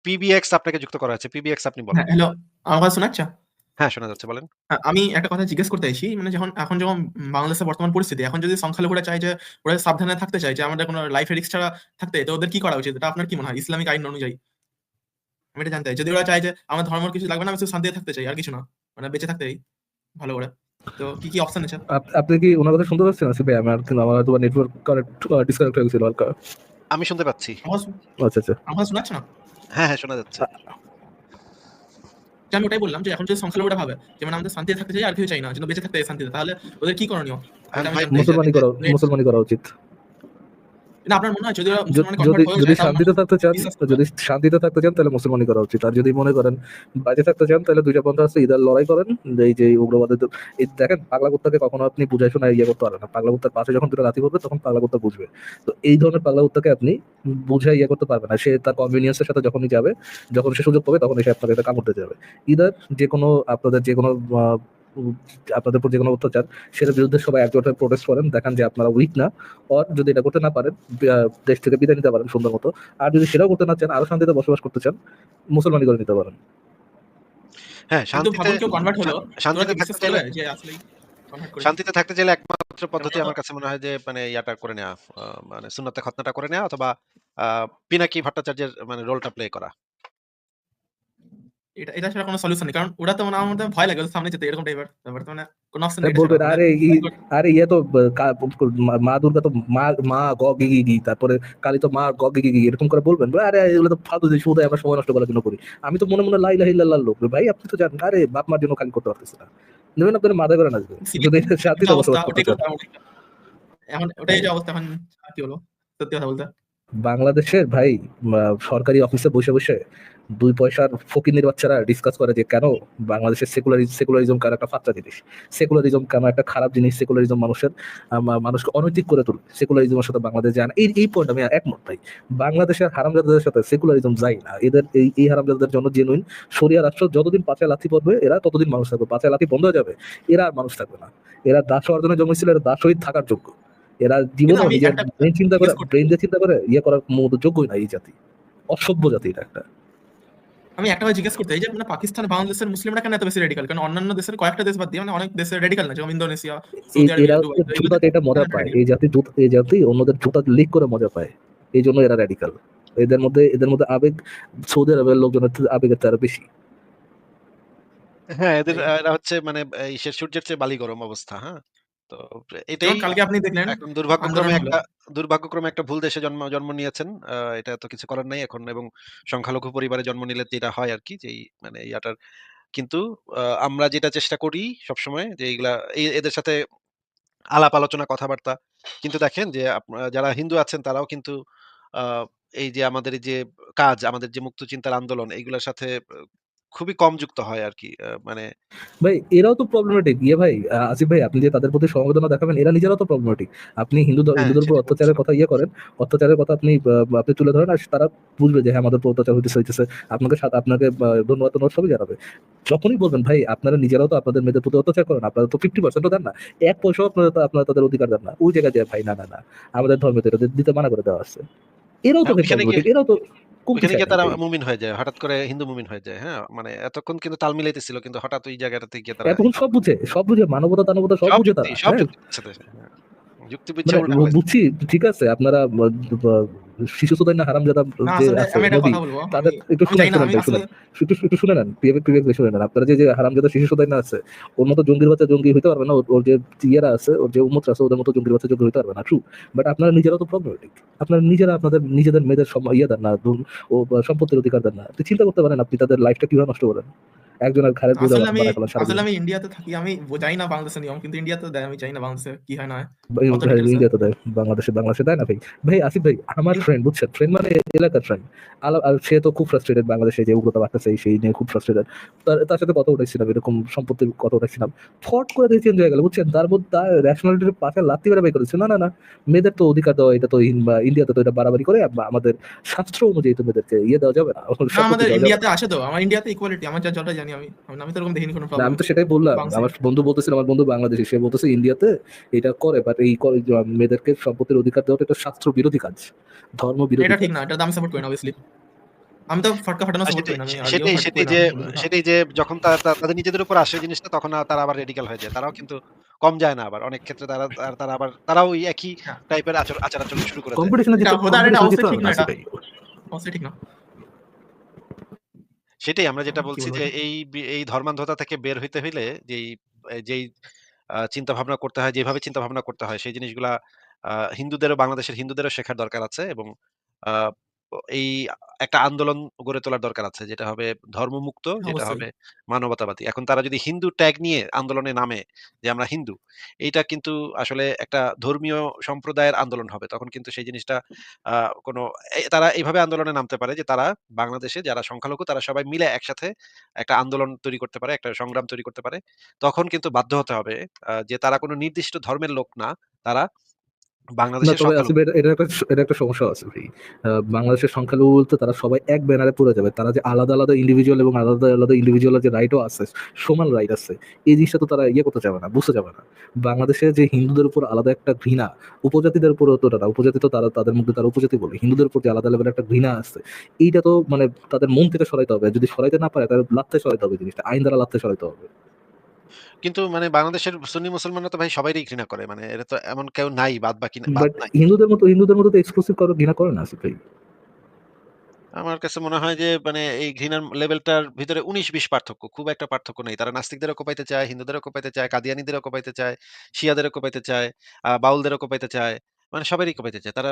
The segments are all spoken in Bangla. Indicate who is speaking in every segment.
Speaker 1: পিবিএক্স আপনাকে যুক্ত করা হয়েছে। পিবিএক্স আপনি বলেন।
Speaker 2: হ্যাঁ, হ্যালো। আমার কথা শোনা যাচ্ছে?
Speaker 1: হ্যাঁ, শোনা যাচ্ছে বলেন।
Speaker 2: আমি একটা কথা জিজ্ঞেস করতে চাইছি। মানে এখন যখন বাংলাদেশের বর্তমান পরিস্থিতি, এখন যদি সংখ্যালঘুরা চায় যে ওরা সাবধানে থাকতে চায় যে আমাদের কোনো লাইফ এ রিস্ক ছাড়া থাকতে, তো ওদের কি করা উচিত? এটা আপনার কি মনে হয় ইসলামিক আইন অনুযায়ী? আমি এটা জানতে চাই। যদি ওরা চায় যে আমার ধর্মের কিছু লাগবে না, আমি শুধু শান্তিতে থাকতে চাই, আর কিছু না। মানে বেঁচে থাকতে চাই ভালো করে। তো কি অপশন আছে?
Speaker 3: আপনি কি ওনার কথা শুনতে পাচ্ছেন? আসিফ ভাই, আমার হয়তো নেটওয়ার্ক ডিসকানেক্ট হয়ে গেছিল হালকা।
Speaker 1: আমি শুনতে পাচ্ছি।
Speaker 2: আমার
Speaker 3: আচ্ছা আচ্ছা।
Speaker 2: আমার শোনা যাচ্ছে না?
Speaker 1: হ্যাঁ, হ্যাঁ, শোনা যাচ্ছে।
Speaker 2: আমি ওটাই বললাম যে এখন যদি সংখ্যালঘুরা ভাবে যে মানে আমাদের শান্তিতে থাকতে চাই, আর কিছু চাই না, যেন বেঁচে থাকতে চাই শান্তিতে, তাহলে ওদের কি করণীয়? এটা আমি
Speaker 1: ভাই
Speaker 2: জানতে চাই যে
Speaker 3: মুসলমানি করা উচিত।
Speaker 2: না, আপনার মনে হয় যদি ওরা মুসলমানে কনভার্ট
Speaker 3: যদি
Speaker 2: হয়ে
Speaker 3: যদি
Speaker 2: যায়, তাহলে
Speaker 3: শান্তিতে থাকতে চান,
Speaker 2: বিশ্বাস করবে?
Speaker 3: যদি শান্তিতে থাকতে চান তাহলে মুসলমানি করা উচিত। আর যদি মনে করেন বাইরে থাকতে চান, তাহলে দুইটা পন্থা আছে। ইদার লড়াই করেন, এই যে উগ্রবাদের এই দেখেন, পাগলা কুত্তাকে কখনো আপনি বুঝাই শোনা ইয়ে করতে পারবেন না। পাগলা কুত্তার পাশে যখন দুটো লাথি পড়বে, তখন পাগলা কুত্তা বুঝবে। তো এই ধরনের পাগলা কুত্তাকে আপনি বুঝাই ইয়ে করতে পারবেন না। সে তার কনভিনিয়েন্সের সাথে যখনই যাবে, যখন সে সুযোগ পাবে, তখন এসে আপনাকে এটা কামড়তে যাবে। ইদার যে কোনো আপনাদের যে কোনো আপনাদের উপর যে কোনো অত্যাচার, সেটার বিরুদ্ধে সবাই একজোট হয়ে প্রোটেস্ট করেন, দেখান যে আপনারা উইক না। আর যদি এটা করতে না পারেন, দেশ থেকে বিদায় নিতে পারেন সুন্দর মতো। আর যদি সেটাও করতে না চান, আরো শান্তিতে বসবাস করতে চান, মুসলমানি করে নিতে পারেন।
Speaker 1: হ্যাঁ,
Speaker 2: কিন্তু ভাবুন কেউ কনভার্ট হলো, তো ওরা
Speaker 1: শান্তিতে
Speaker 2: কি
Speaker 1: থাকতে
Speaker 2: বিশ্বাস
Speaker 1: চাইলে
Speaker 2: করবে যে আসলেই কনভার্ট করেছে?
Speaker 1: শান্তিতে থাকতে চাইলে একমাত্র
Speaker 2: কারণ
Speaker 1: পদ্ধতি
Speaker 2: ওরা তো
Speaker 1: আমার কাছে মনে হয় যে মানে ইয়াটা করে নেওয়া, মানে সুন্নতে খতনাটা করে নেওয়া, অথবা পিনাকি ভট্টাচার্যের মানে রোলটা প্লে করা।
Speaker 2: এটা ছাড়া কোনো সলিউশন নেই। কারণ ওরা তো মানে আমার মধ্যে ভয় লাগে ওদের সামনে যেতে, এরকম টাইপের ব্যাপার। তো মানে কোনো অপশন নেই এটা ছাড়া।
Speaker 3: বলবেন,
Speaker 2: মানে
Speaker 3: আরে ইয়ে তো মা দুর্গা তো মা মা গ গি গি গি, তারপরে কালী তো মা গ গি গি গি, এরকম করে বলবেন? আরে এগুলো তো ফালতু জিনিস, শুধু আমরা সময় নষ্ট করার জন্য করি। আমি তো মনে মনে লা ইলাহা ইল্লাল্লাহ লোক ভাই। আপনি তো জানেন, আরে বাপ মার জন্য খালি করতে পারতেছে না। নেবেন আপনার মাথা করে নাচবে যদি
Speaker 2: যে
Speaker 3: শান্তিতে
Speaker 2: অবস্থা
Speaker 3: বসবাস করতে
Speaker 2: ওটাই
Speaker 3: চান।
Speaker 2: করতে হবে। এখন ওটাই যে অবস্থা এখন, আর কি বলবো? সত্যি কথা বলতে।
Speaker 3: বাংলাদেশের ভাই সরকারি অফিসে বসে বসে দুই পয়সার ফকিন্নির বাচ্চারা ডিসকাস করে যে কেন বাংলাদেশের সেকুলারিজম কেন একটা ফাত্রা জিনিস, সেকুলারিজম কেন একটা খারাপ জিনিস, সেকুলারিজম মানুষকে অনৈতিক করে তোলে, সেকুলারিজমের সাথে বাংলাদেশ যায় না। এই পয়েন্ট আমি একমত ভাই। বাংলাদেশের হারামজাদাদের সাথে সেকুলারিজম যায় না। এদের এই হারামজাদাদের জন্য জেনুইন শরিয়া রাষ্ট্র যতদিন পাঁচায় লাথি পড়বে, এরা ততদিন মানুষ থাকবে। পাঁচায় লাথি বন্ধ হয়ে যাবে, এরা আর মানুষ থাকবে না। এরা দাস অর্জনের জন্মেছিল, এরা দাস শহীদ থাকার যোগ্য। এরা
Speaker 2: কিন্তু
Speaker 3: জীবনেও
Speaker 2: আমি
Speaker 3: নিজের
Speaker 2: একটা জিজ্ঞেস করতে
Speaker 3: ব্রেন দিয়ে চিন্তা করে ইয়ে করার মতো যোগ্যই না এই জাতি। অসভ্য জাতি এটা একটা।
Speaker 2: আমি একটা কথা জিজ্ঞেস করতে চাই যে মানে পাকিস্তান, বাংলাদেশের মুসলিমরা কেন এত বেশি রেডিকাল? কারণ অন্যান্য দেশের কয়েকটা দেশ বাদ দিয়ে মানে অনেক দেশে রেডিকাল না, যেমন ইন্দোনেশিয়া, সৌদি আরবিয়া,
Speaker 3: এরা
Speaker 2: দুবাই।
Speaker 3: হচ্ছে
Speaker 2: তো এগুলো
Speaker 3: জুতাতে এটা মজা
Speaker 2: কেন
Speaker 3: পায়।
Speaker 2: রেডিকাল?
Speaker 3: এই জাতি অন্যদের জুতা লিক করে মজা পায়। এই জন্য এরা র্যাডিকাল। এদের মধ্যে আবেগ, সৌদি আরবের লোকজনের থেকে আবেগের তারা বেশি।
Speaker 1: হ্যাঁ, এদের
Speaker 2: তাই
Speaker 1: এরা হচ্ছে মানে সূর্যের চেয়ে বালি গরম অবস্থা। হ্যাঁ, তো এটাই
Speaker 2: যেমন কালকে আপনি দেখলেন
Speaker 1: এখন
Speaker 2: আন্দোলন হলো।
Speaker 1: দুর্ভাগ্যক্রমে একটা ভুল দেশে জন্ম জন্ম নিয়েছেন। এটা তো কিছু করার নাই এখন, এবং সংখ্যালঘু পরিবারে জন্ম নিলে যেটা হয় আরকি, যেই মানে ইয়াটার কিন্তু আমরা যেটা চেষ্টা করি সবসময় যে এইগুলা এদের সাথে আলাপ আলোচনা কথাবার্তা। কিন্তু দেখেন যে যারা হিন্দু আছেন তারাও কিন্তু আ এই যে আমাদের এই যে কাজ, আমাদের যে মুক্ত চিন্তার আন্দোলন, এইগুলার সাথে খুবই কম যুক্ত হয় আরকি। মানে
Speaker 3: ভাই এরাও তো প্রবলেমেটিক ইয়ে ভাই। আসিফ ভাই, আপনি যে তাদের প্রতি সমবেদনা দেখাবেন, এরা নিজেরাও তো প্রবলেমেটিক। আপনি
Speaker 1: হ্যাঁ,
Speaker 3: হিন্দুদের উপর
Speaker 1: সেটাই
Speaker 3: অত্যাচারের
Speaker 1: বলছিলাম।
Speaker 3: কথা ইয়ে করেন, অত্যাচারের কথা আপনি তুলে ধরেন, আর তারা বুঝবে যে হ্যাঁ আমাদের উপর অত্যাচার হইতেছে। আপনাকে ধন্যবাদ সবই জানাবে। যখনই বলবেন ভাই আপনারা নিজেরাও তো আপনাদের মেয়েদের প্রতি অত্যাচার করেন, আপনারা তো 50% দেন না, 1 পয়সাও আপনারা তাদের অধিকার দেন না, ওই জায়গায় যায় ভাই না না না, আমাদের ধর্মে তো এটা দিতে মানা করে দেওয়া আছে। এরাও তো
Speaker 1: হ্যাঁ,
Speaker 3: ভাই প্রবলেমেটিক, এরাও তো কমতি
Speaker 1: ওইখানে
Speaker 3: চায়
Speaker 1: গিয়ে
Speaker 3: না
Speaker 1: তারা
Speaker 3: ভাই।
Speaker 1: মুমিন হয়ে যায়। হঠাৎ করে হিন্দু মুমিন হয়ে যায়। হ্যাঁ? মানে এতক্ষণ কিন্তু তাল মিলাইতেছিল, কিন্তু হঠাৎ ওই জায়গাটাতে গিয়ে তারা
Speaker 3: এতক্ষণ সব বুঝে মানবতা টানবতা সব বুঝে তারা,
Speaker 1: সব
Speaker 3: হ্যাঁ।
Speaker 1: যুক্তি আছে দেশে। হ্যাঁ। যুক্তি বুঝছে
Speaker 3: মানে
Speaker 1: উল্টা ফেলাইছে।
Speaker 3: বুঝছি, ঠিক আছে আপনারা শিশু সুদাই না হারামজাদা
Speaker 2: না
Speaker 3: যে
Speaker 2: আসলে
Speaker 3: আছে
Speaker 2: আমি একটা
Speaker 3: নবী,
Speaker 2: কথা বলবো। আমি
Speaker 3: তাদের একটু
Speaker 2: আমি
Speaker 3: শুনেন
Speaker 2: জানি না,
Speaker 3: শুনেন
Speaker 2: আমি
Speaker 3: ভাই
Speaker 2: আসলে
Speaker 3: শুনেন, একটু শুনে নেন, বিবেক শুনে নেন। আপনারা যে হারামজাদা শিশু সুদাই না আছে, ওর মতো জঙ্গির বাচ্চা জঙ্গি হইতে পারবে না। ওর যে ইয়েরা আছে, ওর যে উম্মত আছে, ওদের মতো জঙ্গির বাচ্চা জঙ্গি হইতে পারবে না, ট্রু। বাট আপনারা নিজেরাও তো প্রবলেমেটিক। আপনারা নিজেরা আপনাদের নিজেদের মেয়েদের ইয়ে দেন না, ও সম্পত্তির অধিকার দেন না। আপনি চিন্তা করতে পারেন আপনি তাদের লাইফটা কিভাবে নষ্ট করেন। একজনের ঘাড়ের বোঝা
Speaker 2: আসলে আমি
Speaker 3: বানায় ফেলা সারা
Speaker 2: আসলে
Speaker 3: জীবন।
Speaker 2: আমি ইন্ডিয়াতে থাকি। আমি জানি না বাংলাদেশের নিয়ম, কিন্তু ইন্ডিয়াতে দেয়। আমি জানি না বাংলাদেশে কি হয় না হয়, অত ডিটেলসে।
Speaker 3: ইন্ডিয়াতে দেয়, বাংলাদেশে দেয় না ভাই। ভাই আসিফ ভাই আমার ফ্রেন্ড, বুঝছেন, ফ্রেন্ড মানে এলাকার ফ্রেন্ড। আর সে তো খুব ফ্রাস্ট্রেটেড, বাংলাদেশে যে উগ্রতা বাড়তেছে সেই নিয়ে খুব ফ্রাস্ট্রেটেড। তার সাথে কথা উঠাইছিলাম, এরকম সম্পত্তির কথা উঠাইছিলাম। ফট করে দিয়ে চেঞ্জ হয়ে গেল, বুঝছেন। তার মধ্যে তার রেশনালিটির পাশে লাত্তি বেড়া বাই করেছে। না না না, মেয়েদের তো অধিকার দেওয়া, এটা তো ইন্ডিয়াতে তো এটা বাড়াবাড়ি করে। আমাদের শাস্ত্র অনুযায়ী তো মেয়েদেরকে ইয়ে দেওয়া যাবে না,
Speaker 2: না
Speaker 3: সম্পত্তি
Speaker 2: আমাদের
Speaker 3: দেওয়া যাবে
Speaker 2: ইন্ডিয়াতে
Speaker 3: না।
Speaker 2: আছে তো, আমার ইন্ডিয়াতে ইকুয়ালিটি, আমার যতটা জানি আমি। আমি তো এরকম দেখিনি কোনো
Speaker 3: না
Speaker 2: প্রবলেম
Speaker 3: আমি তো সেটাই বললাম,
Speaker 2: বাংলাদেশে।
Speaker 3: আমার বন্ধু বলতেছিল, আমার বন্ধু বাংলাদেশি, সে বলতেছে ইন্ডিয়াতে এটা করে, বাট মেয়েদেরকে সম্পত্তির অধিকার দেওয়াটা এটা শাস্ত্র বিরোধী কাজ, ধর্ম বিরোধী
Speaker 2: এটা ঠিক
Speaker 3: কাজ।
Speaker 2: না, এটা তো আমি সাপোর্ট করি না অবভিয়াসলি। আমি তো ফটকা ফাটানো সাপোর্ট
Speaker 1: সেটাই
Speaker 2: করি না, আমি
Speaker 1: সে
Speaker 2: আর্গিও
Speaker 1: সেটাই
Speaker 2: করি
Speaker 1: সেটাই
Speaker 2: না।
Speaker 1: যে
Speaker 2: হ্যাঁ।
Speaker 1: সেটাই যে যখন তাদের নিজেদের উপর আসে জিনিসটা তখন তারা আবার রেডিক্যাল হয়ে যায়। তারাও কিন্তু কম যায় না আবার। অনেক ক্ষেত্রে তারা আবার তারাও ওই একই
Speaker 2: হ্যাঁ,
Speaker 1: টাইপের আচার-আচরণ শুরু করে দেয়।
Speaker 2: এটা
Speaker 3: কম্পিটিশনে
Speaker 2: অবশ্যই
Speaker 3: জিততে
Speaker 2: ঠিক
Speaker 3: হবে
Speaker 2: না,
Speaker 3: না
Speaker 2: এটা
Speaker 3: আসিফ ভাই।
Speaker 2: অবশ্যই ঠিক না।
Speaker 1: সেটাই আমরা যেটা
Speaker 2: কি
Speaker 1: বলছি
Speaker 2: বলবো
Speaker 1: যে
Speaker 2: ভাই?
Speaker 1: এই ধর্মান্ধতা থেকে বের হইতে হইলে যেই চিন্তা ভাবনা করতে হয়, যেভাবে চিন্তা ভাবনা করতে হয় সেই জিনিসগুলা আ বাংলাদেশের হিন্দুদেরও শেখার দরকার আছে এবং আ এই একটা আন্দোলন গড়ে তোলার দরকার আছে। যেটা হবে ধর্মমুক্ত, যেটা
Speaker 2: অবশ্যই।
Speaker 1: হবে মানবতাবাদী। এখন তারা যদি হিন্দু ট্যাগ নিয়ে আন্দোলনে নামে যে আমরা হিন্দু, এইটা কিন্তু আসলে একটা ধর্মীয় সম্প্রদায়ের আন্দোলন হবে। তখন কিন্তু সেই জিনিসটা আ কোনো তারা এভাবে আন্দোলনে নামতে পারে যে তারা বাংলাদেশে যারা সংখ্যালঘু তারা সবাই মিলে একসাথে একটা আন্দোলন তৈরি করতে পারে, একটা সংগ্রাম তৈরি করতে পারে। তখন কিন্তু বাধ্য হতে হবে যে তারা কোনো নির্দিষ্ট ধর্মের লোক না। তারা
Speaker 3: না
Speaker 1: বাংলাদেশের
Speaker 3: তবে আসিফ
Speaker 1: সংখ্যালঘু।
Speaker 3: ভাই এটা একটা সমস্যা আছে ভাই। বাংলাদেশের সংখ্যালঘু বলতে তারা সবাই এক ব্যানারে পড়ে যাবে। তারা যে আলাদা, আলাদা ইন্ডিভিজুয়াল এবং আলাদা, আলাদা ইন্ডিভিজুয়ালের যে রাইটও আছে, সমান রাইট আছে। এই জিনিসটা তো তারা ইয়ে করতে চাবে না, বুঝতে চাবে না। বাংলাদেশে যে হিন্দুদের উপর আলাদা একটা ঘৃণা, উপজাতিদের উপরেও তো না, উপজাতি তো তাদের মধ্যে তারা উপজাতি বলে। হিন্দুদের প্রতি আলাদা লেভেলের একটা ঘৃণা আছে। এইটা তো মানে তাদের মন থেকে সরাইতে হবে। যদি সরাইতে না পারে তাহলে লাথে সরাইতে হবে জিনিসটা। আইন দ্বারা লাথে সরাইতে হবে।
Speaker 1: কিন্তু মানে বাংলাদেশের সুন্নি মুসলমানরা তো ভাই সবাইরই ঘৃণা করে। মানে এটা তো এমন কেউ নাই বাদ
Speaker 3: বাট
Speaker 1: নাই।
Speaker 3: হিন্দুদের মতো তো এক্সক্লুসিভ কারো ঘৃণা করে না আসিফ ভাই।
Speaker 1: আমার কাছে মনে হয় যে মানে এই ঘৃণার লেভেলটার ভিতরে ১৯-২০ পার্থক্য। খুব একটা পার্থক্য নেই। তারা নাস্তিকদেরও কোপাইতে চায়, হিন্দুদেরও কোপাইতে চায়, কাদিয়ানীদেরও কোপাইতে চায়, শিয়াদেরও কোপাইতে চায়, বাউলদেরও কোপাইতে চায়। মানে সবারই কোপাইতে চায়। তারা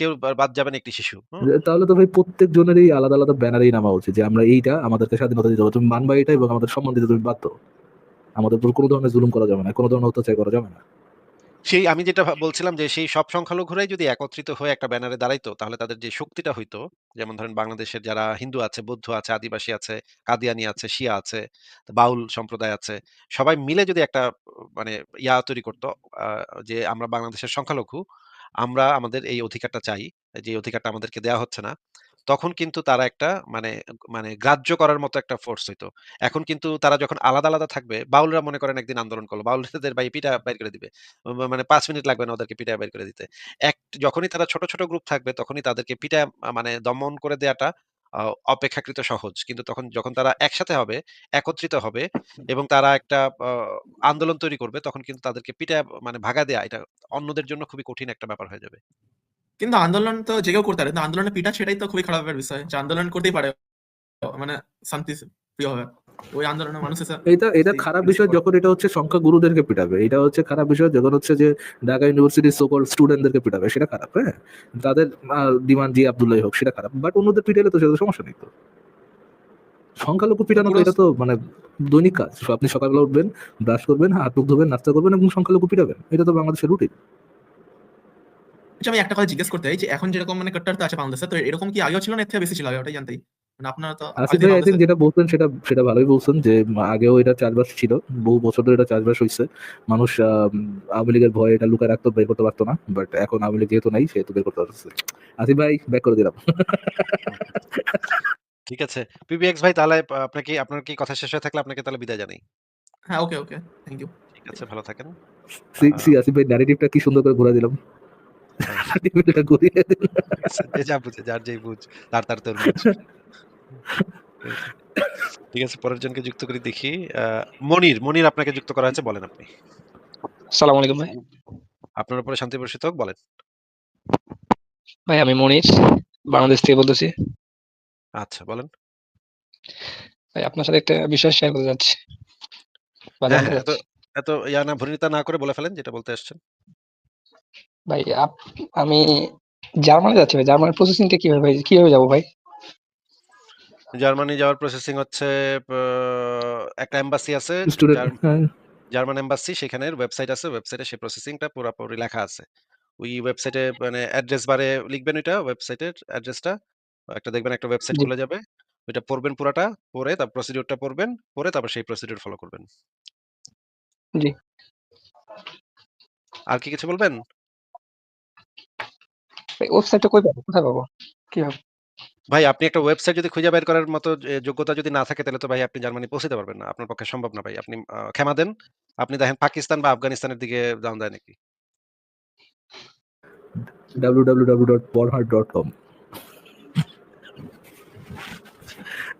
Speaker 1: কেউ বাদ যাবে না একটি শিশু। হুম?
Speaker 3: তাহলে তো ভাই প্রত্যেক জনেরই আলাদা আলাদা ব্যানারেই নামা উচিত যে আমরা এইটা আমাদেরকে স্বাধীনতা দিতে হবে, তুমি মানবা এটা এবং আমাদের সম্মান দিতে তুমি বাধ্য। আমাদের উপর কোনো ধরনের জুলুম করা যাবে না, কোনো ধরনের অত্যাচার করা যাবে না।
Speaker 1: সেই আমি যেটা বলছিলাম যে সেই সব সংখ্যালঘুরাই যদি একত্রিত হয়ে একটা ব্যানারে দাঁড়াইতো তাহলে তাদের যে শক্তিটা হইতো, যেমন ধরেন বাংলাদেশের যারা হিন্দু আছে, বৌদ্ধ আছে, আদিবাসী আছে, কাদিয়ানি আছে, শিয়া আছে, বাউল সম্প্রদায় আছে, সবাই মিলে যদি একটা মানে তৈরি করতো যে আমরা বাংলাদেশের সংখ্যালঘু, আমরা আমাদের এই অধিকারটা চাই, যে অধিকারটা আমাদেরকে দেয়া হচ্ছে না। তখন কিন্তু তারা একটা মানে মানে গ্রাহ্য করার মতো একটা ফোর্স হইতো। এখন কিন্তু তারা যখন আলাদা, আলাদা থাকবে, বাউলরা মনে করেন একদিন আন্দোলন করলো। বাউলদের ভাই পিটা বাইর করে দিবে। মানে ৫ মিনিট লাগবে না ওদেরকে পিটায় বের করে দিতে। এক যখনই তারা ছোট, ছোট গ্রুপ থাকবে তখনই তাদেরকে পিটায় মানে দমন করে দেয়াটা আ অপেক্ষাকৃত সহজ। কিন্তু যখন তারা একসাথে হবে, একত্রিত হবে এবং তারা একটা আন্দোলন তৈরি করবে তখন কিন্তু তাদেরকে পিটায় মানে ভাগায় দেয়া এটা অন্যদের জন্য খুবই কঠিন একটা ব্যাপার হয়ে যাবে।
Speaker 2: কিন্তু আন্দোলন তো যে কেউ করতে পারে। কিন্তু আন্দোলনে পিটা সেটাই তো খুবই খারাপের বিষয়। যে আন্দোলন করতেই পারে মানে শান্তি প্রিয়ভাবে। ওই আন্দোলনের মানুষ এসে
Speaker 3: এটা
Speaker 2: সেই
Speaker 3: খারাপ
Speaker 2: জিনিসটা
Speaker 3: বিষয়
Speaker 2: করে।
Speaker 3: যখন এটা হচ্ছে সংখ্যা গুরুদেরকে পিটাবে, এটা হচ্ছে খারাপ বিষয় যখন হচ্ছে যে ঢাকা ইউনিভার্সিটির সকল স্টুডেন্টদেরকে পিটাবে, সেটা খারাপ। হ্যাঁ, তাদের ডিমান্ড জি আব্দুল্লাহ হোক সেটা খারাপ, বাট অন্যদের পিটালে তো সেটা সমস্যা নেই তো। সংখ্যালঘু
Speaker 2: তো
Speaker 3: পিটানো তো
Speaker 2: পুরো
Speaker 3: এটা তো মানে দৈনিক কাজ। আপনি সকালবেলা উঠবেন, ব্রাশ করবেন, হাত মুখ ধোবেন, নাস্তা করবেন এবং সংখ্যালঘু পিটাবেন। এটা তো বাংলাদেশের রুটিন।
Speaker 2: আচ্ছা, আমি একটা কথা জিজ্ঞেস করতে চাই যে এখন যেরকম মানে কট্টরতা আছে বাংলাদেশে, তো এরকম কি আগেও ছিল না এর থেকে বেশি ছিল আগে? ওটাই জানতেই। মানে আপনারা তো
Speaker 3: আসিফ
Speaker 2: আগে
Speaker 3: ভাই আই
Speaker 2: বাংলাদেশে
Speaker 3: থিঙ্ক যেটা বলছেন সেটা সেটা ভালোই বলছেন যে আগেও এটা চাষবাস ছিল, বহু বছর ধরে এটা চাষবাস হয়েছে। মানুষ আওয়ামী লীগের ভয়ে এটা লুকায় রাখতো, বের করতে পারতো না, বাট এখন আওয়ামী লীগ যেহেতু নাই সেহেতু বের করতে পারছে। আসিফ ভাই ব্যাক করে দিলাম।
Speaker 1: হুম, ঠিক আছে। পিবিএক্স ভাই তাহলে আপনার কি কথা শেষ হয়ে থাকলে আপনাকে তাহলে বিদায় জানাই।
Speaker 2: হ্যাঁ, ওকে, ওকে। Thank you.
Speaker 1: ঠিক আছে, ভালো থাকেন। আ
Speaker 3: সি সি আসিফ ভাই ন্যারেটিভটা কি সুন্দর করে ঘুরে দিলাম।
Speaker 1: হ্যাঁ,
Speaker 3: টেবিলটা ঘুরিয়ে দিলাম।
Speaker 1: ঠিক আছে। যে যা বুঝে, যার যেই বুঝ, তার তরমুজ। হুম, ঠিক আছে। ঠিক আছে, পরের জনকে যুক্ত করি দেখি। আ মনির আপনাকে যুক্ত করা হয়েছে, বলেন আপনি।
Speaker 4: আসসালামু আলাইকুম ভাই।
Speaker 1: আপনার উপরে শান্তি বর্ষিত হোক, বলেন।
Speaker 4: ভাই আমি মনির, বাংলাদেশ থেকে বলতেছি।
Speaker 1: আচ্ছা, বলেন।
Speaker 4: ভাই আপনার সাথে একটা বিষয় শেয়ার করতে যাচ্ছি বা
Speaker 1: হ্যাঁ,
Speaker 4: জানতে
Speaker 1: হ্যাঁ, এত
Speaker 4: চাচ্ছি।
Speaker 1: এত ভনিতা না করে বলে ফেলেন যেটা বলতে আসছেন।
Speaker 4: ভাই আমি জার্মানি যাচ্ছি ভাই। জার্মানির প্রসেসিংটা কিভাবে যাবো ভাই?
Speaker 1: জার্মানি যাওয়ার প্রসেসিং হচ্ছে প একটা এম্বাসি আছে,
Speaker 3: স্টুডেন্ট
Speaker 1: জার
Speaker 3: হ্যাঁ।
Speaker 1: জার্মান এম্বাসি, সেখানের ওয়েবসাইট আছে। ওয়েবসাইটে সেই প্রসেসিংটা পুরাপুরি লেখা আছে। ওই ওয়েবসাইটে মানে অ্যাড্রেস বারে লিখবেন ওইটা, ওয়েবসাইটের অ্যাড্রেসটা। একটা দেখবেন একটা ওয়েবসাইট
Speaker 4: জি,
Speaker 1: খুলে যাবে। ওইটা পড়বেন পুরাটা, পড়ে তারপর প্রসিডিউরটা পড়বেন, পড়ে তারপর সেই প্রসিডিউর ফলো করবেন।
Speaker 4: জি।
Speaker 1: আর কি কিছু বলবেন?
Speaker 4: ভাই ওয়েবসাইটটা কই পাবো? কোথায় পাবো? কিভাবে?
Speaker 1: ভাই আপনি একটা ওয়েবসাইট যদি খুঁজে বের করার মতো যোগ্যতা যদি না থাকে তাহলে তো ভাই আপনি জার্মানি পৌঁছাতে পারবেন না। আপনার পক্ষে সম্ভব না ভাই। আপনি ক্ষমা দেন। আপনি দেখেন পাকিস্তান বা আফগানিস্তানের দিকে যাওয়া যায় নাকি?
Speaker 3: www.pornhub.com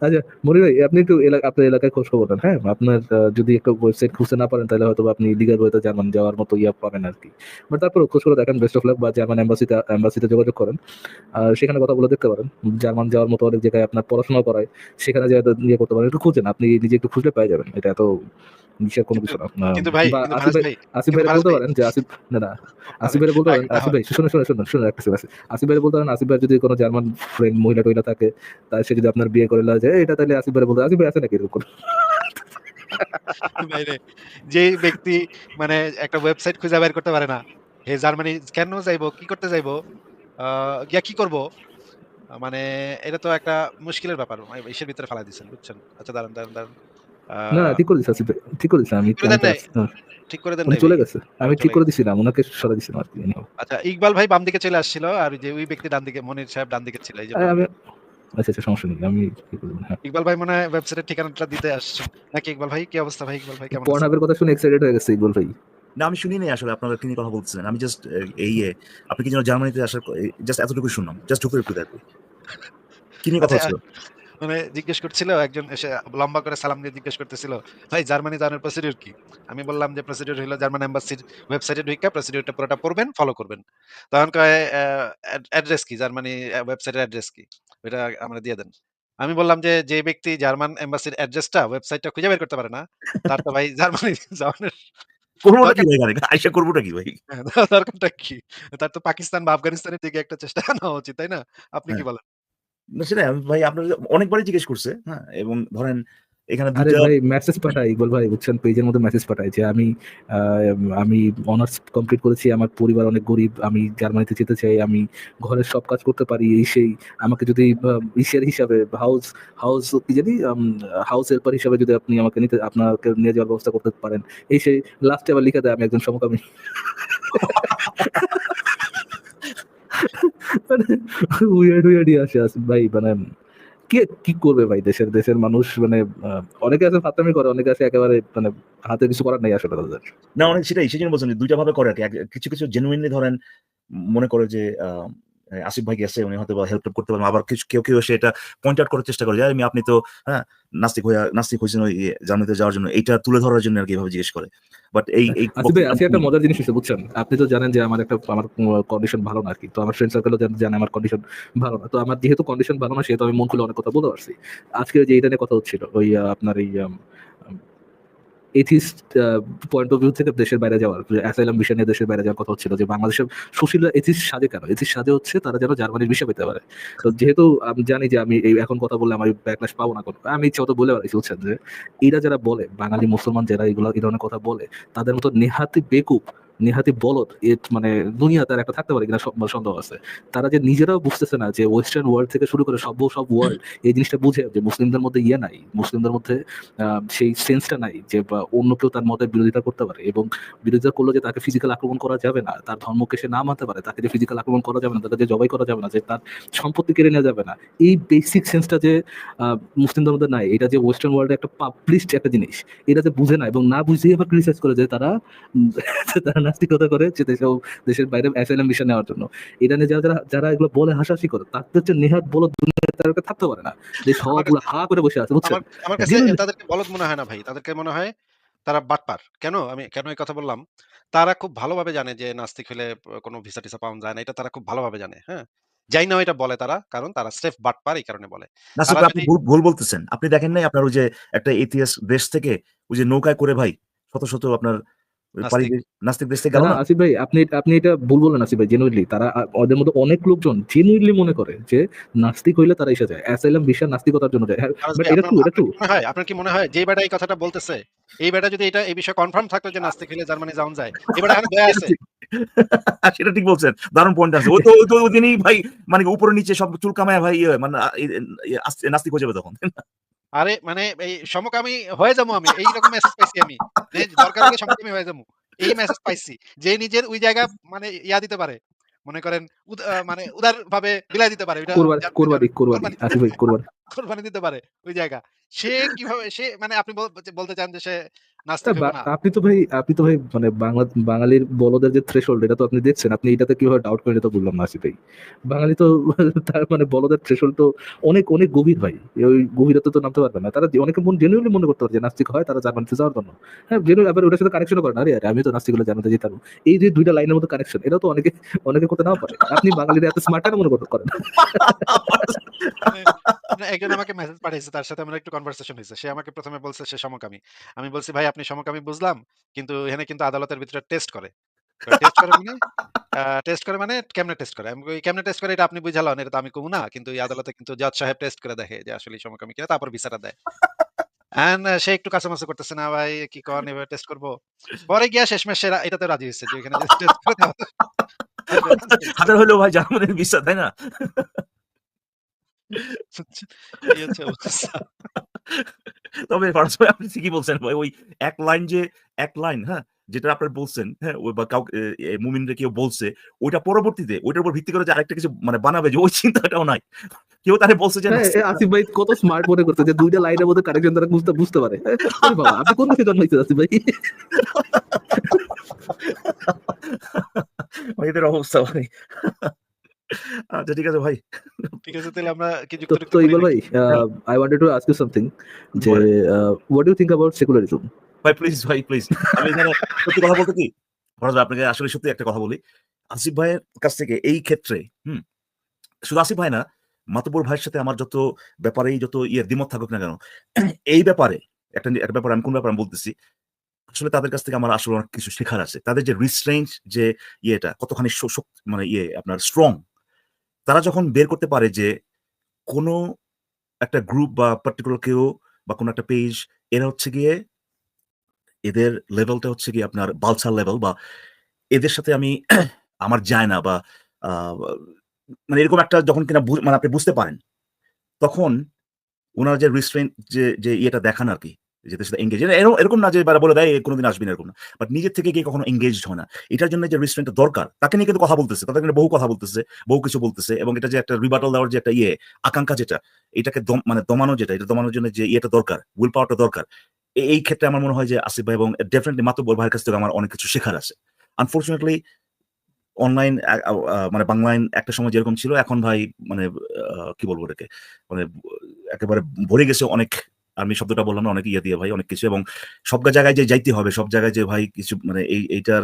Speaker 3: আচ্ছা মনির ভাই, আপনি একটু আপনার এলাকায় খোঁজ খবর নেন, হ্যাঁ? আপনার যদি একটা ওয়েবসাইট খুঁজতে না পারেন তাহলে হয়তো বা আপনি লিগাল ওয়েতে জার্মান যাওয়ার মতো পাবেন আর কি। বাট তারপর খোঁজ করে দেখেন, বেস্ট অফ লাক, বা জার্মান এম্বাসিতে যোগাযোগ করেন। আর সেখানে কথা বলে দেখতে পারেন। জার্মান যাওয়ার মতো অনেক জায়গায় আপনার পড়াশোনা করায়, সেখানে যে করতে পারেন, একটু খুঁজেন, আপনি নিজে একটু খুঁজলে পেয়ে যাবেন। এটা এত বিশেষ কোনো
Speaker 1: কিন্তু
Speaker 3: কিছু না।
Speaker 1: কিন্তু ভাই
Speaker 3: কিংবা
Speaker 1: কিন্তু
Speaker 3: আসিফ
Speaker 1: ফারাজ
Speaker 3: ভাই,
Speaker 1: ভাই
Speaker 3: আসিফ
Speaker 1: কিন্তু
Speaker 3: ভাইরা
Speaker 1: ফারাজ
Speaker 3: বলতে
Speaker 1: ভাই
Speaker 3: পারেন যে আসিফ, না না, আসিফ
Speaker 1: মানে
Speaker 3: ভাইরা বলতে
Speaker 1: রাগ
Speaker 3: পারেন,
Speaker 1: না
Speaker 3: আসিফ
Speaker 1: হয়।
Speaker 3: ভাই শুনে একটা আছে, আসিফ ভাইরা বলতে পারেন, আসিফ ভাই যদি কোনো জার্মান ফ্রেন্ড মহিলা টহিলা থাকে, তার সে যদি আপনার বিয়ে করে লাগে এটা, তাহলে আসিফ ভাইরা বলতে, আসিফ ভাই আছে নাকি এরকম?
Speaker 1: বাইরে যেই ব্যক্তি মানে একটা ওয়েবসাইট খুঁজে বের করতে পারে না, হে জার্মানি কেন যাইবো, কি করতে যাইবো, গিয়া কি করব, মানে এটা তো একটা মুশকিলের ব্যাপার। ইসের ভিতরে ফেলা দিচ্ছেন, বুঝছেন? আচ্ছা দাঁড়ান দাঁড়ান দাঁড়ান।
Speaker 3: না না,
Speaker 1: আহ,
Speaker 3: ঠিক করে দিচ্ছে আসিফ ভাই, ঠিক করে দিচ্ছে, আমি
Speaker 1: ঠিক করে দেন
Speaker 3: প্ল্যানটা
Speaker 1: নাই,
Speaker 3: আছে।
Speaker 1: ঠিক করে দেন
Speaker 3: উনি
Speaker 1: নাই ভাই।
Speaker 3: চলে গেছে, আমি ঠিক
Speaker 1: চলে
Speaker 3: করে
Speaker 1: গেছে।
Speaker 3: দিছিলাম, ওনাকে সরাই দিছিলাম আর কি। anyhow।
Speaker 1: আচ্ছা, ইকবাল ভাই বাম দিকে চলে আসছিল, আর ওই যে ওই ব্যক্তি ডান দিকে, মনির সাহেব ডান দিকে ছিল, এই জন্য
Speaker 3: আমি, আচ্ছা আচ্ছা, সমস্যা নেই, আমি কি করবো, হ্যাঁ।
Speaker 1: ইকবাল ভাই মনে হয় ওয়েবসাইটের ঠিকানাটা দিতে আসছেন নাকি? ইকবাল ভাই কি অবস্থা? ভাই ইকবাল ভাই কেমন আছেন?
Speaker 3: পর্নহাবের কথা শুনে এক্সাইটেড হয়ে গেছে ইকবাল ভাই।
Speaker 5: না আমি শুনি নাই আসলে আপনারা কি নিয়ে কথা বলতেছেন। আমি জাস্ট এই আপনি কি যেন জার্মানিতে আসার জাস্ট এতটুকু শুনলাম, জাস্ট ঢুকে ঢুকে দেখো কি নিয়ে কথা
Speaker 1: আচ্ছা,
Speaker 5: হচ্ছিল।
Speaker 1: মানে জিজ্ঞেস করছিল একজন এসে, লম্বা করে সালাম দিয়ে জিজ্ঞেস করতেছিল, ভাই জার্মানি যাওয়ার প্রসিডিউর কি? আমি বললাম যে প্রসিডিউর হলো জার্মান এম্বাসির ওয়েবসাইটে ঢুইকা প্রসিডিউরটা পুরোটা পড়বেন, ফলো করবেন। তখন কয় অ্যাড্রেস কি, জার্মানি ওয়েবসাইটের অ্যাড্রেস কি, ওইটা আমরা দিয়ে দেন। আমি বললাম যে যে ব্যক্তি জার্মান এম্বাসির অ্যাড্রেসটা ওয়েবসাইটটা খুঁজে বের করতে পারে না, তার তো ভাই জার্মানি যাওয়ার
Speaker 5: করবোটা কি
Speaker 1: দরকার,
Speaker 5: ভাই, এখানে আইসা করবোটা কি ভাই?
Speaker 1: দরকারটা কি? তার তো পাকিস্তান বা আফগানিস্তানের দিকে একটা চেষ্টা নেওয়া উচিত, তাই না? আপনি কি
Speaker 5: হ্যাঁ,
Speaker 1: বলেন?
Speaker 5: না সেটাই ভাই, আপনার অনেকবারই জিজ্ঞেস করছে, হ্যাঁ, এবং ধরেন এখানে
Speaker 3: আরে
Speaker 5: দুইটা
Speaker 3: ভাই, মেসেজ পাঠাই ইকবাল ভাই, বুঝছেন, পেজের মধ্যে মেসেজ পাঠাই যে আমি অনার্স কমপ্লিট করেছি, আমার পরিবার অনেক গরিব, আমি জার্মানিতে যেতে চাই, আমি ঘরের সব কাজ করতে পারি, এই সেই, আমাকে যদি ইসের হিসাবে হাউস হাউস কি জানি হাউস হেল্পার হিসাবে যদি আপনি আমাকে আপনাকে নিয়ে যাওয়ার ব্যবস্থা করতে পারেন, এই সেই, লাস্টে আবার লিখে দেয় আমি একজন সমকামী। মানে উইয়ার্ড উইয়ার্ডই আসে আসিফ ভাই, মানে কে কি করবে ভাই, দেশের মানুষ, মানে অনেকে আছে ফাত্তামি করে, অনেকে আছে একেবারে, মানে হাতে কিছু করার নাই আসলে তাদের।
Speaker 5: না অনেক সেটাই সেই জন্য বলছেন যে দুইটা ভাবে করে আর কি। কিছু কিছু জেনুইনলি ধরেন মনে করে যে আসিফ ভাই গেছে, উনি হয়তো হেল্প করতে পারবেন। আবার কিছু কেউ কেউ এসে এটা পয়েন্ট আউট করার চেষ্টা করে যে আপনি তো হ্যাঁ নাস্তিক হয়েছেন ওই জার্মানিতে যাওয়ার জন্য, এইটা তুলে ধরার জন্য আর কি এভাবে জিজ্ঞেস করে। বাট এই এই
Speaker 3: আসিফ ভাই,
Speaker 5: বক্তব্যটা আমি
Speaker 3: আজকে একটা
Speaker 5: শুনি।
Speaker 3: মজার জিনিস হচ্ছে, বুঝছেন, আপনি তো জানেন যে আমার কন্ডিশন ভালো না আর কি, তো আমার ফ্রেন্ড সার্কেলও জানে আমার কন্ডিশন ভালো না, তো আমার যেহেতু কন্ডিশন ভালো না, সেহেতু আমি মন খুলে অনেক কথা বলতে পারছি। আজকে যে এটা নিয়ে কথা হচ্ছিল, ওই আপনার এই এথিস্ট পয়েন্ট অফ ভিউ থেকে দেশের বাইরে যাওয়ার, অ্যাসাইলাম ভিসা নিয়ে দেশের বাইরে যাওয়ার কথা হচ্ছিল, যে বাংলাদেশের সুশীলরা এথিস্ট সাজে কেন, এথিস্ট সাজে হচ্ছে তারা যেন জার্মানির ভিসা পেতে পারে। তো যেহেতু আমি জানি যে আমি এই এখন কথা বললে আমি ব্যাকল্যাশ পাবো না, কোনো আমি ইচ্ছা মতো বলে বেড়াইছি, বুঝছেন, যে এরা যারা বলে, বাঙালি মুসলমান যারা এগুলো এই ধরনের কথা বলে, তাদের মতো নেহাতি বেকুব, নেহাতি বলদ মানে দুনিয়া তার একটা থাকতে পারে কিনা সন্দেহ আছে। তারা যে নিজেরাও বুঝতেছে না যে ওয়েস্টার্ন ওয়ার্ল্ড থেকে শুরু করে সব ওয়ার্ল্ড এই জিনিসটা বুঝে যে মুসলিমদের মধ্যে নাই, মুসলিমদের মধ্যে সেই সেন্সটা নাই যে বা অন্য কেউ তার মতের বিরোধিতা করতে পারে, এবং বিরোধিতা করলে যে তাকে ফিজিক্যাল আক্রমণ করা যাবে না, তার ধর্মকে সে না মানতে পারে, তাকে যে ফিজিক্যাল আক্রমণ করা যাবে না, তাকে যে জবাই করা যাবে না, যে তার সম্পত্তি কেড়ে নেওয়া যাবে না, এই বেসিক সেন্সটা যে মুসলিমদের মধ্যে নাই, এটা যে ওয়েস্টার্ন ওয়ার্ল্ডে একটা পাবলিশড একটা জিনিস, এটা যে বুঝে না, এবং না বুঝেই আবার ক্রিটিসাইজ করে যে তারা তারা নাস্তিকতা করে যে দেশের বাইরে অ্যাসাইলাম ভিসা নেওয়ার জন্য। এটা নিয়ে যারা যারা যারা এগুলো বলে হাসাহাসি করে, তাদের হচ্ছে নেহাত বলো দুনিয়ায় তারা থাকতে পারে না, যে
Speaker 1: আমার কাছে
Speaker 3: সবগুলো হা করে বসে আছে, বুঝছেন।
Speaker 1: আমার আমার কাছে
Speaker 3: Genuinely।
Speaker 1: তাদেরকে বলদ মনে হয় না ভাই। তাদেরকে মনে হয় তারা বাটপার। আমি কেন এই কথা বললাম? তারা খুব ভালোভাবে জানে যে নাস্তিক হইলে কোনো ভিসা-টিসা পাওয়া যায় না। এটা তারা খুব ভালোভাবে জানে। হ্যাঁ? যাই না এটা বলে তারা। কারণ তারা স্রেফ বাটপার, এই কারণে বলে।
Speaker 5: নাসির
Speaker 1: তারা
Speaker 5: ভাই আপনি
Speaker 1: যদি
Speaker 5: ভুল বলতেছেন। আপনি দেখেন নাই আপনার ওই যে একটা এথিয়াস দেশ থেকে ওই যে নৌকায় করে ভাই শত শত আপনার ওই
Speaker 1: নাস্তিক
Speaker 5: নাস্তিক দেশ থেকে
Speaker 3: না
Speaker 5: গেল
Speaker 3: না
Speaker 5: না?
Speaker 3: আসিফ ভাই, আপনি আপনি এটা ভুল বলেন আসিফ ভাই, জেনুইনলি তারা ওদের মধ্যে অনেক লোকজন জেনুইনলি মনে করে যে নাস্তিক হইলে তারা এসে যায়, অ্যাসাইলাম ভিসা নাস্তিকতার জন্য যায়,
Speaker 1: ফারাজ
Speaker 3: বাট
Speaker 1: ভাই,
Speaker 3: এটা ট্রু, এটা ট্রু।
Speaker 1: আপনার কি মনে হয় যে বেটা এই কথাটা বলতেছে, এই বেটা যদি এই বিষয়ে কনফার্ম থাকতো যে নাস্তিক হইলে জার্মানি যাওয়া যায়, এই বেটা এখানে বইয়া
Speaker 5: সেটা
Speaker 1: আছে।
Speaker 5: ঠিক। সেটা ঠিক বলছেন। দারুণ পয়েন্ট আছে। ওই তো ওদিনই ভাই মানে উপরে নিচে সব চুল কামায় ভাই মানে নাস্তিক হয়ে যাবে তখন।
Speaker 1: আরে মানে এই সমকামী হয়ে যাবো আমি। এইরকম মেসেজ পাইছি আমি। যে দরকার হলে সমকামী হয়ে যাবো। এই মেসেজ পাইছি। যে নিজের ওই জায়গা মানে দিতে পারে। মনে করেন মানে উদারভাবে বিলাই দিতে পারে। ওইটা
Speaker 3: কোরবানি
Speaker 1: জার্মানি
Speaker 3: কোরবানি
Speaker 1: যাওয়ার
Speaker 3: কোরবানি
Speaker 1: কোরবানি।
Speaker 3: আসিফ ভাই, কোরবানি।
Speaker 1: কোরবানি দিতে পারে ওই জায়গা। সে কিভাবে সে মানে আপনি বলতে চান যে সে
Speaker 3: তা
Speaker 1: নাস্তিক হইব না?
Speaker 3: আপনি তো ভাই মানে বাঙালির বলদের যে থ্রেশহোল্ড এটা তো আপনি দেখছেন। আপনি এটাতে কিভাবে ডাউট করেন এটা তো বললাম না আসিফ ভাই। বাঙালি তো তার মানে বলদের থ্রেশহোল্ড তো অনেক অনেক গভীর ভাই। ওই গভীরতা তো নামতে পারবে না। তারা অনেকে জেনুইনলি মনে করতে পারে যে নাস্তিক হয় তারা জার্মানিতে যাওয়ার জন্য। হ্যাঁ জেনুইন আবার ওটার সাথে কানেকশনও করে না। আরে আমি তো নাস্তিক হলে জার্মানিতে যেতাম। এই যে দুইটা লাইনের মধ্যে কানেকশন এটা তো অনেকে করতে নাও পারে। আপনি বাঙালিরা এত স্মার্ট কেন মনে করেন?
Speaker 1: মানে মানে একজন আমাকে মেসেজ পাঠিয়েছে, তার সাথে আমার একটু কনভারসেশন হইছে। সে আমাকে ১ম এ বলছে সে সমকামী। আমি বলছি, "ভাই আপনি সমকামী বুঝলাম। কিন্তু এখানে কিন্তু আদালতের ভিতরে টেস্ট করে।" টেস্ট করে মানে টেস্ট করে মানে কেমনে টেস্ট করে? আমি কই, "কেমনে টেস্ট করে এটা আপনি বুঝালন, এটা তো আমি কমু না। কিন্তু এই আদালতে কিন্তু জাজ সাহেব টেস্ট করে দেখে যে আসলেই সমকামী কিনা, তারপর ভিসাটা দেয়।" সে একটু কাঁচামাচু করতেছে, "না ভাই কি কন এভাবে টেস্ট করব?" পরে গিয়া শেষমেশ সে এটাতে রাজি হইছে যে ওখানে যদি টেস্ট করে দেওয়া আসবে নাস্তিক।
Speaker 5: হাজার হলেও ভাই জার্মানির ভিসা, তাই না?
Speaker 1: এই হচ্ছে অবস্থা।
Speaker 5: তবে ফারাজ ভাই আপনি ঠিকই বলছেন ভাই। ওই এক লাইন, হ্যাঁ? যেটা আপনারা বলছেন, হ্যাঁ? ওই বা কাউকে মুমিনরে কেউ বলছে, ওইটা পরবর্তীতে ওইটার উপর ভিত্তি করে যে আরেকটা কিছু মানে বানাবে যে ওই চিন্তাটাও নাই। কেউ তারে বলছে যে
Speaker 3: হ্যাঁ,
Speaker 5: নাস্তিক।
Speaker 3: আসিফ ভাই কত স্মার্ট মনে করছে যে দুইটা লাইনের মধ্যে কানেকশন তারা বুঝতে পারে। আরে বাবা আপনি কোন দেশে জন্মাইছেন আসিফ ভাই?
Speaker 5: ভাই এদের অবস্থা ভাই। আচ্ছা ঠিক আছে ভাই।
Speaker 1: ঠিক আছে, তাহলে আমরা কি
Speaker 3: তো
Speaker 1: যুক্ত-টুক্ত
Speaker 3: তো
Speaker 1: করি
Speaker 3: ইকবাল
Speaker 1: নাকি?
Speaker 3: ভাই I wanted to ask you something যে
Speaker 5: বলেন।
Speaker 3: What do you think about secularism?
Speaker 5: ভাই প্লিজ। আমি এখানে সত্যি কথা বলতে কি, ফরাজ ভাই আপনাকে আসলে সত্যি একটা কথা বলি। আসিফ ভাইয়ের কাছ থেকে এই ক্ষেত্রে, হুম? শুধু আসিফ ভাই না, মাতব্বর ভাইয়ের সাথে আমার যত ব্যাপারেই যত দ্বিমত থাকুক না কেন, এই ব্যাপারে একটা ব্যাপারে আমি কোন ব্যাপারে আমি বলতেছি, আসলে তাদের কাছ থেকে আমার আসলে অনেক কিছু শেখার আছে। তাদের যে রিস্ট্রেইনড যে কতখানি মানে আপনার স্ট্রং। তারা যখন বের করতে পারে যে কোন একটা গ্রুপ বা পার্টিকুলার কেউ বা কোন একটা পেজ এরা হচ্ছে গিয়ে এদের লেভেলটা হচ্ছে গিয়ে আপনার বালছাল লেভেল বা এদের সাথে আমি আমার যায় না বা আ মানে এরকম একটা যখন কিনা মানে আপনি বুঝতে পারেন, তখন উনারা যে রিস্ট্রেইন যে দেখান আরকি। যে এদের সাথে এনগেজ এরকম না যে বলে দেয় কোনদিন আসবি না এরকম না। বাট নিজের থেকে গিয়ে কখনো এনগেজড হয় না। এটার জন্য যে রিস্ট্রেইনটা দরকার, তাকে নিয়ে কিন্তু কথা বলতেছে। তাদেরকে নিয়ে বহু কথা বলতেছে, বহু কিছু বলতেছে এবং এটা যে একটা রিবাটাল দেওয়ার যে একটা আকাঙ্খা যেটা, এটাকে মানে দমানো যেটা, এটা দমানোর জন্য যে দরকার, উইল পাওয়ারটা দরকার। এই ক্ষেত্রে আমার মনে হয় যে আসিফ ভাই এবং ডেফিনিটলি মাতব্বর ভাইয়ের কাছ থেকে আমার অনেক কিছু শেখার আছে। আনফরচুনেটলি অনলাইন মানে বাংলাইন একটা সময় যেরকম ছিল এখন ভাই মানে কি বলবো এটাকে? মানে একেবারে ভরে গেছে অনেক, আমি শব্দটা বললাম না অনেক দিয়ে ভাই অনেক কিছু এবং সব জায়গায় যে যাইতে হবে, সব জায়গায় যে ভাই কিছু মানে এইটার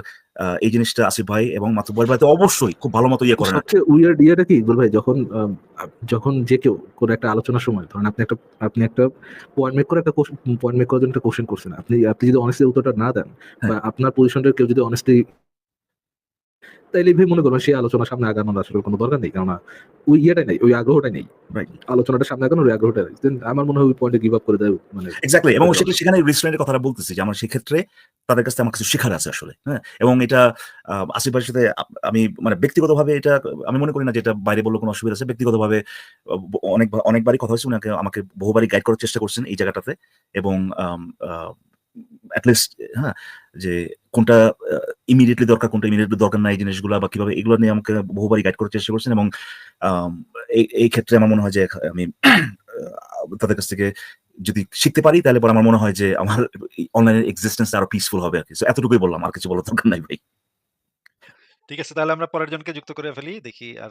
Speaker 5: এই জিনিসটা আসিফ ভাই এবং মাতব্বর ভাই তো অবশ্যই খুব ভালো মতো করেন আরকি।
Speaker 3: সবচেয়ে উইয়ার্ড ইয়েটা কি ইকবাল ভাই যখন যখন যে কেউ কোন একটা আলোচনার সময় ধরেন আপনি একটা পয়েন্ট মেক করে পয়েন্ট মেক করার জন্য একটা কোশ্চেন করছেন। আপনি যদি অনেস্টলি উত্তরটা না দেন বা
Speaker 5: হ্যাঁ,
Speaker 3: আপনার পজিশনটা কেউ যদি অনেস্টলি তাইলে ভাই মনে করবেন সেই আলোচনার সামনে আগানোর আসলে কোনো দরকার নেই। কেননা ওই ইয়েটাই নাই, ওই আগ্রহটাই নেই।
Speaker 5: রাইট।
Speaker 3: আলোচনাটা সামনে আগানোর ওই আগ্রহটা নেই। দেন আমার মনে হয় ওই পয়েন্টে গিভ আপ করে দেয় মানে
Speaker 5: এক্সাক্টলি এবং
Speaker 3: বেটার অপশন।
Speaker 5: সেখানে রিস্ট্রেইন এর কথাটা বলতেছি যে আমার সেক্ষেত্রে তাদের কাছ থেকে আমার কিছু শেখার আছে আসলে। হ্যাঁ? এবং এটা আসিফ ভাইয়ের সাথে আমি মানে ব্যক্তিগতভাবে এটা আমি মনে করি না যে এটা বাইরে বললে কোনো অসুবিধা আছে। ব্যক্তিগতভাবে অনেকবারই কথা হয়েছে। উনি আমাকে বহুবারই গাইড করার চেষ্টা করছেন এই জায়গাটাতে এবং আম আ এট লিস্ট হ্যাঁ? যে কোনটা ইমিডিয়েটলি দরকার, কোনটা ইমিডিয়েটলি দরকার নাই এই জিনিসগুলা বা কিভাবে এগুলো নিয়ে আমাকে বহুবারই গাইড করার চেষ্টা করছেন এবং আম এই ক্ষেত্রে আমার মনে হয় যে আমি তাদের কাছ থেকে যদি শিখতে পারি তাহলে পরে আমার মনে হয় যে আমার অনলাইনের এক্সিস্টেন্স আরো পিসফুল হবে আরকি। সো এতটুকুই বললাম। আর কিছু বলার দরকার নাই ভাই।
Speaker 1: ঠিক আছে, তাহলে আমরা পরের জনকে যুক্ত করে ফেলি। দেখি আর